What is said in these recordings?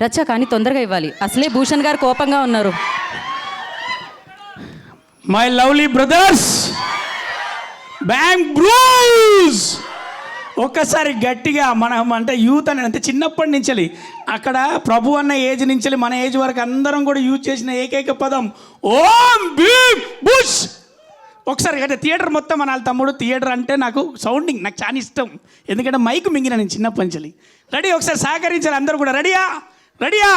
రచ్చ కానీ తొందరగా ఇవ్వాలి, అసలే భూషణ్ గారు కోపంగా ఉన్నారు. My lovely brothers, bang Bruce. ఒక్కసారి గట్టిగా మనం అంటే యూత్ అని అంటే చిన్నప్పటి నుంచి అక్కడ ప్రభు అన్న ఏజ్ నుంచి మన ఏజ్ వరకు అందరం కూడా యూజ్ చేసిన ఏకైక పదం ఓం భీమ్ బుష్. ఒకసారి అంటే థియేటర్ మొత్తం అనాలి తమ్ముడు. థియేటర్ అంటే నాకు సౌండింగ్ నాకు చాలా ఇష్టం, ఎందుకంటే మైక్ మింగిన నేను చిన్నప్పటి నుంచి. రెడీ? ఒకసారి సహకరించాలి అందరూ కూడా. రెడీయా? రెడీయా?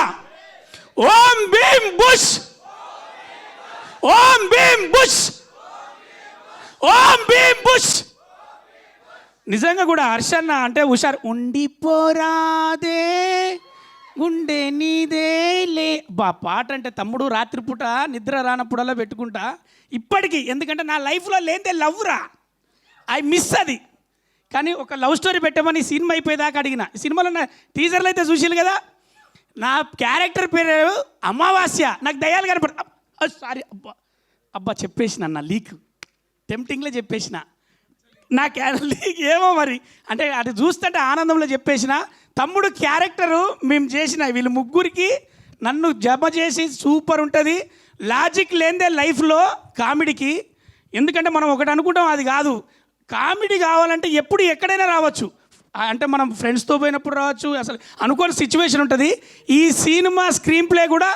ఓం భీమ్ బుష్, ఓం భీమ్ బుష్, ఓం భీమ్ బుష్. నిజంగా కూడా హర్షన్న అంటే హుషారు. ఉండిపోరాదే గుండె నీదే లే బా పాట అంటే తమ్ముడు రాత్రిపూట నిద్ర రానప్పుడల్లా పెట్టుకుంటా ఇప్పటికీ. ఎందుకంటే నా లైఫ్లో లేదే లవ్రా, ఐ మిస్ అది. కానీ ఒక లవ్ స్టోరీ పెట్టమని సినిమా అయిపోయేదాకా అడిగిన. సినిమాలో నా టీజర్లు అయితే చూసిలు కదా, నా క్యారెక్టర్ పేరు అమావాస్య. నాకు దయ్యాలు కనపడ సారీ అబ్బా చెప్పేసిన అన్న లీక్ టెంప్టింగ్లో చెప్పేసిన. నా లీక్ ఏమో మరి అంటే అది చూస్తుంటే ఆనందంలో చెప్పేసిన. తమ్ముడు క్యారెక్టరు మేము చేసిన వీళ్ళు ముగ్గురికి నన్ను జమ చేసి సూపర్ ఉంటుంది. లాజిక్ లేనిదే లైఫ్లో కామెడీకి. ఎందుకంటే మనం ఒకటి అనుకుంటాం, అది కాదు. కామెడీ కావాలంటే ఎప్పుడు ఎక్కడైనా రావచ్చు. అంటే మనం ఫ్రెండ్స్తో పోయినప్పుడు రావచ్చు, అసలు అనుకోని సిచ్యువేషన్ ఉంటుంది. ఈ సినిమా స్క్రీన్ ప్లే కూడా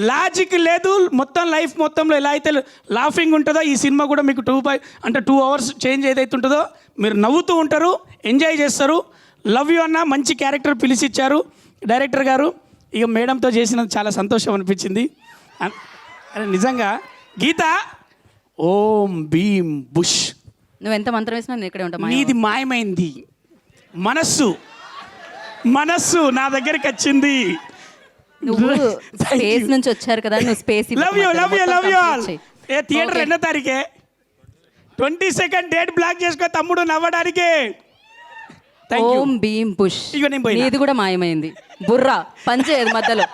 లాజిక్ లేదు. మొత్తం లైఫ్ మొత్తంలో ఎలా అయితే లాఫింగ్ ఉంటుందో ఈ సినిమా కూడా మీకు 2 అవర్స్ చేంజ్ ఏదైతే ఉంటుందో మీరు నవ్వుతూ ఉంటారు, ఎంజాయ్ చేస్తారు. లవ్ యూ అన్న మంచి క్యారెక్టర్ పిలిచిచ్చారు డైరెక్టర్ గారు. ఇక మేడంతో చేసినందుకు చాలా సంతోషం అనిపించింది. నిజంగా గీత ఓం భీమ్ బుష్. నువ్వు ఎంత మంత్రం వేసినా నేను ఇక్కడే ఉంటా. నీది మాయమైంది మనస్సు నా దగ్గరికి వచ్చింది. నువ్వు స్పేస్ నుంచి వచ్చారు కదా, నువ్వు space. Love you love you love you all. A theatre 2వ తారీఖే 22nd డేట్ బ్లాక్ చేసుకో తమ్ముడు నవ్వడానికి. ఓం భీమ్ పుష్. నీది కూడా మాయమైంది. బుర్రా పనిచేయదు మధ్యలో.